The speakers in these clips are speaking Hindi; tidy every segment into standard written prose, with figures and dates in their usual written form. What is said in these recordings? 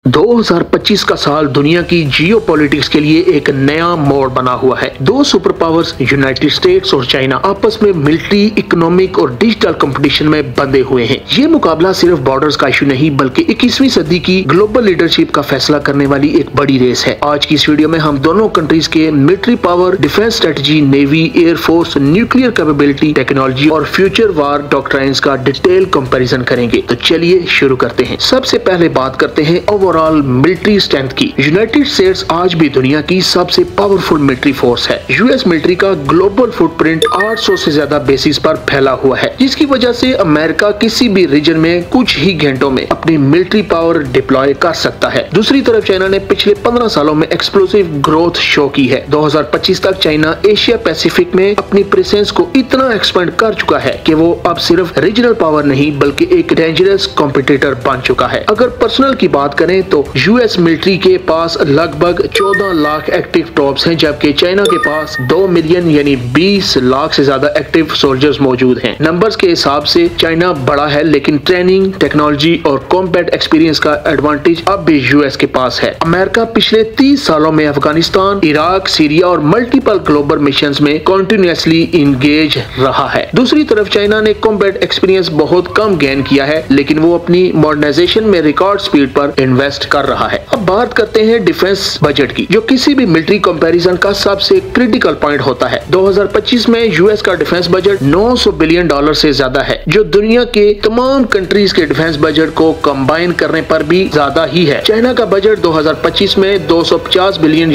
2025 का साल दुनिया की जियोपॉलिटिक्स के लिए एक नया मोड़ बना हुआ है। दो सुपर पावर्स यूनाइटेड स्टेट्स और चाइना आपस में मिलिट्री, इकोनॉमिक और डिजिटल कंपटीशन में बंधे हुए हैं। ये मुकाबला सिर्फ बॉर्डर्स का इशू नहीं बल्कि 21वीं सदी की ग्लोबल लीडरशिप का फैसला करने वाली एक बड़ी रेस है। आज की इस वीडियो में हम दोनों कंट्रीज के military power, defence strategy, navy, air force, nuclear capability, technology और फ्यूचर वार डॉक्ट्राइन्स का डिटेल कंपैरिजन करेंगे। तो चलिए शुरू करते हैं। सबसे पहले बात करते हैं ओवरऑल मिलिट्री स्ट्रेंथ की। यूनाइटेड स्टेट्स आज भी दुनिया की सबसे पावरफुल मिलिट्री फोर्स है। यूएस मिलिट्री का ग्लोबल फुटप्रिंट 800 से ज्यादा बेसिस पर फैला हुआ है, जिसकी वजह से अमेरिका किसी भी रीजन में कुछ ही घंटों में अपनी मिलिट्री पावर डिप्लॉय कर सकता है। दूसरी तरफ चाइना ने पिछले 15 सालों में एक्सप्लोसिव ग्रोथ शो की है। 2025 तक चाइना एशिया पैसिफिक में अपनी प्रेजेंस को इतना एक्सपेंड कर चुका है कि वो अब सिर्फ रीजनल पावर नहीं बल्कि एक डेंजरस कॉम्पिटिटर बन चुका है। अगर पर्सनल की बात करें तो यूएस मिलिट्री के पास लगभग 14 लाख एक्टिव ट्रूप्स हैं, जबकि चाइना के पास 2 मिलियन यानी 20 लाख से ज्यादा एक्टिव सोल्जर्स मौजूद हैं। नंबर्स के हिसाब से चाइना बड़ा है, लेकिन ट्रेनिंग, टेक्नोलॉजी और कॉम्बैट एक्सपीरियंस का एडवांटेज अब भी यूएस के पास है। अमेरिका पिछले 30 सालों में अफगानिस्तान, इराक, सीरिया और मल्टीपल ग्लोबल मिशंस में कंटिन्यूअसली इंगेज रहा है। दूसरी तरफ चाइना ने कॉम्बैट एक्सपीरियंस बहुत कम गेन किया है, लेकिन वो अपनी मॉडर्नाइजेशन में रिकॉर्ड स्पीड पर इन्वेस्ट कर रहा है। अब बात करते हैं डिफेंस बजट की, जो किसी भी मिलिट्री कंपैरिजन का सबसे क्रिटिकल पॉइंट होता है। 2025 में यूएस का डिफेंस बजट $900 बिलियन से ज्यादा है, जो दुनिया के तमाम कंट्रीज के डिफेंस बजट को कंबाइन करने पर भी ज्यादा ही है। चाइना का बजट 2025 में $250 बिलियन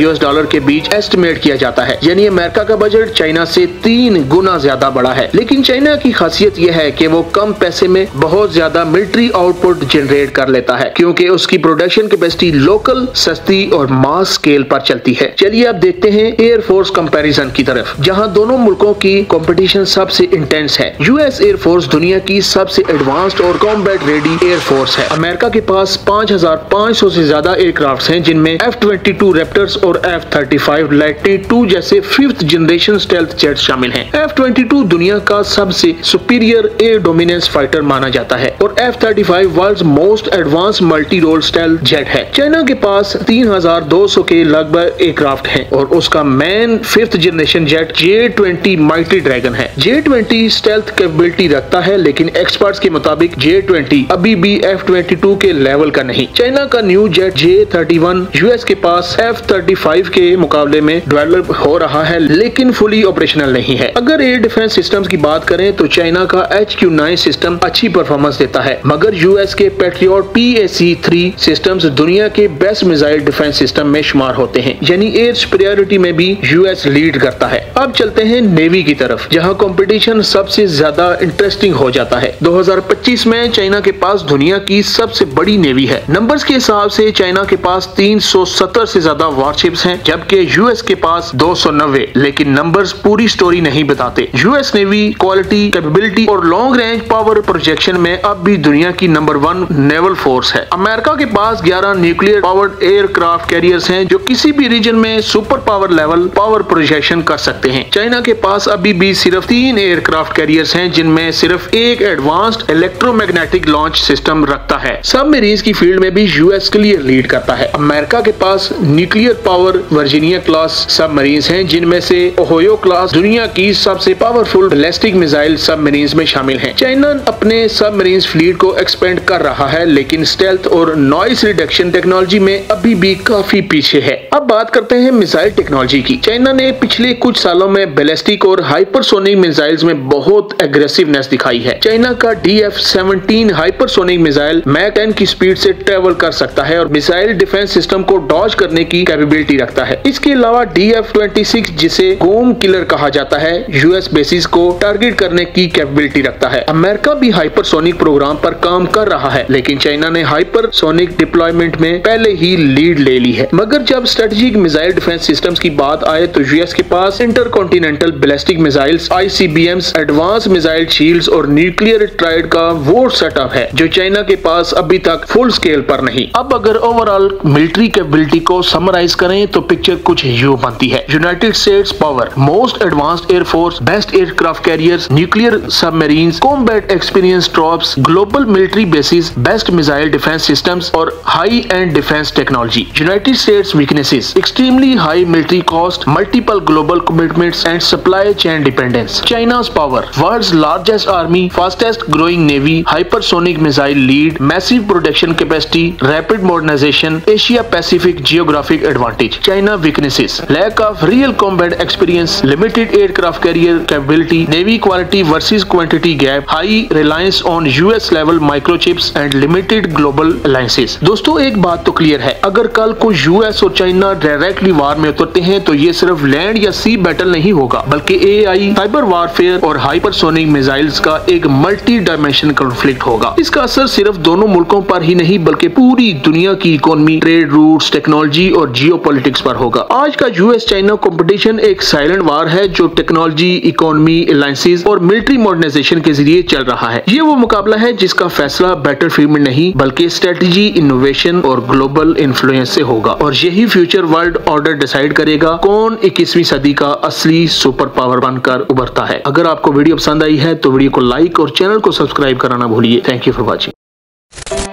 के बीच एस्टिमेट किया जाता है, यानी अमेरिका का बजट चाइना से 3 गुना ज्यादा बड़ा है। लेकिन चाइना की खासियत यह है कि वो कम पैसे में बहुत ज्यादा मिलिट्री आउटपुट जनरेट कर लेता है, क्योंकि उसकी प्रोडक्शन कैपेसिटी लोकल, सस्ती और मास स्केल पर चलती है। चलिए अब देखते हैं एयरफोर्स कंपैरिजन की तरफ, जहां दोनों मुल्कों की कंपटीशन सबसे इंटेंस है। यूएस एयरफोर्स दुनिया की सबसे एडवांस्ड और कॉम्बैट रेडी एयरफोर्स है। अमेरिका के पास 5500 से ज्यादा एयरक्राफ्ट हैं, जिनमें F-22 रैप्टर्स और F-35 लाइटनिंग II जैसे 5th जनरेशन स्टेल्थ जेट शामिल हैं। F-22 दुनिया का सबसे सुपीरियर एयर डोमिनेंस फाइटर माना जाता है और F-35 world's most advance multi role stealth jet है। चाइना के पास 3200 के लगभग एयरक्राफ्ट हैं और उसका main 5th generation jet J-20 mighty dragon है। J-20 स्टेल्थ कैपेबिलिटी रखता है, लेकिन एक्सपर्ट्स के मुताबिक J-20 अभी भी F-22 के लेवल का नहीं। चाइना का न्यू जेट J-31 यूएस के पास F-35 के मुकाबले में डेवलप हो रहा है, लेकिन फुली ऑपरेशनल नहीं है। अगर एयर डिफेंस सिस्टम्स की बात करें तो चाइना का HQ-9 सिस्टम अच्छी परफॉर्मेंस देता है, मगर यूएस के पैट्रियट PAC-3 सिस्टम्स दुनिया के बेस्ट मिसाइल डिफेंस सिस्टम में शुमार होते हैं, यानी एयर सुपीरियरिटी में भी यूएस लीड करता है। अब चलते हैं नेवी की तरफ, जहां कंपटीशन सबसे ज्यादा इंटरेस्टिंग हो जाता है। 2025 में चाइना के पास दुनिया की सबसे बड़ी नेवी है। नंबर्स के हिसाब से चाइना के पास 370 से ज्यादा वॉरशिप्स हैं, जबकि यूएस के पास 290, लेकिन नंबर्स पूरी स्टोरी नहीं बताते। यूएस नेवी क्वालिटी, कैपेबिलिटी और लॉन्ग रेंज पावर प्रोजेक्शन में अब भी दुनिया की नंबर 1 नेवल फोर्स है। अमेरिका के पास 11 न्यूक्लियर पावर्ड एयरक्राफ्ट कैरियर्स हैं, जो किसी भी रीजन में super power level power projection कर सकते हैं। चाइना के पास अभी भी सिर्फ 3 एयरक्राफ्ट कैरियर्स हैं, जिनमें सिर्फ एक एडवांस्ड इलेक्ट्रोमैग्नेटिक लॉन्च सिस्टम रखता है। सबमरीन्स की फील्ड में भी यूएस क्लियर लीड करता है। अमेरिका के पास nuclear power Virginia class submarines हैं, जिनमें से ओहियो क्लास दुनिया की सबसे पावरफुल बैलिस्टिक मिसाइल सबमरीन्स में शामिल हैं। चाइना अपने सबमरीन्स फ्लीट को एक्सपेंड कर रहा है, लेकिन स्टेल्थ और नॉइस रिडक्शन टेक्नोलॉजी में अभी भी काफी पीछे है। अब बात करते हैं मिसाइल टेक्नोलॉजी की। चाइना ने पिछले कुछ सालों में बैलिस्टिक और हाइपरसोनिक मिसाइल्स में बहुत एग्रेसिवनेस दिखाई है। चाइना का DF-17 हाइपरसोनिक मिसाइल मैक 10 की स्पीड से ट्रेवल कर सकता है और मिसाइल डिफेंस सिस्टम को डॉज करने की कैपेबिलिटी रखता है। इसके अलावा DF-26, जिसे गोम किलर कहा जाता है, यूएस बेसिस को टारगेट करने की कैपेबिलिटी रखता है। अमेरिका भी हाइपरसोनिक प्रोग्राम पर काम कर रहा है, लेकिन चाइना ने हाइपरसोनिक डिप्लॉयमेंट में पहले ही लीड ले ली है। मगर जब स्ट्रेटेजिक मिसाइल डिफेंस सिस्टम्स की बात आए तो यूएस के पास inter intercontinental ballistic missiles, ICBMs, advance missile shields और न्यूक्लियर ट्राइड का वो सेटअप है जो चाइना के पास अभी तक फुल स्केल पर नहीं। अब अगर ओवरऑल मिलिट्री कैपेबिलिटी को समराइज करें तो पिक्चर कुछ यूं बनती है। United States power, most advanced air force, best aircraft carriers, nuclear submarines, combat experience troops, global military bases, best missile defence systems और high end defence technology. United States weaknesses, extremely high military cost, multiple global commitments and supply chain dependence. China's power, world's largest army, fastest growing navy, hypersonic missile lead, massive production capacity, rapid modernisation, Asia Pacific geographic advantage. China weaknesses, lack of real combat experience, limited aircraft carrier capability, navy quality versus quantity gap, high reliance on US level microchips and limited global alliances. दोस्तों एक बात तो क्लियर है, अगर कल को US और चाइना डायरेक्टली वार में उतरते हैं तो ये सिर्फ लैंड या सी बैटल नहीं होगा, बल्कि AI, साइबर वारफेयर और हाइपरसोनिक मिसाइल्स का एक मल्टी डायमेंशन कॉन्फ्लिक्ट होगा। इसका असर सिर्फ दोनों मुल्कों पर ही नहीं बल्कि पूरी दुनिया की इकोनॉमी, ट्रेड रूट्स, टेक्नोलॉजी और जियोपॉलिटिक्स पर होगा। आज का US चाइना कंपटीशन एक साइलेंट वार है जो टेक्नोलॉजी, इकोनॉमी, अलायंसेस और मिलिट्री मॉडर्नाइजेशन के जरिए चल रहा है। ये वो मुकाबला है जिसका फैसला बैटलफील्ड में नहीं बल्कि स्ट्रेटजी, इनोवेशन और ग्लोबल इन्फ्लुएंस से होगा, और यही फ्यूचर वर्ल्ड ऑर्डर डिसाइड करेगा कौन 21वीं सदी का असली सुपर पावर बनकर उभरता है। अगर आपको वीडियो पसंद आई है तो वीडियो को लाइक और चैनल को सब्सक्राइब करना ना भूलिए। Thank you for watching.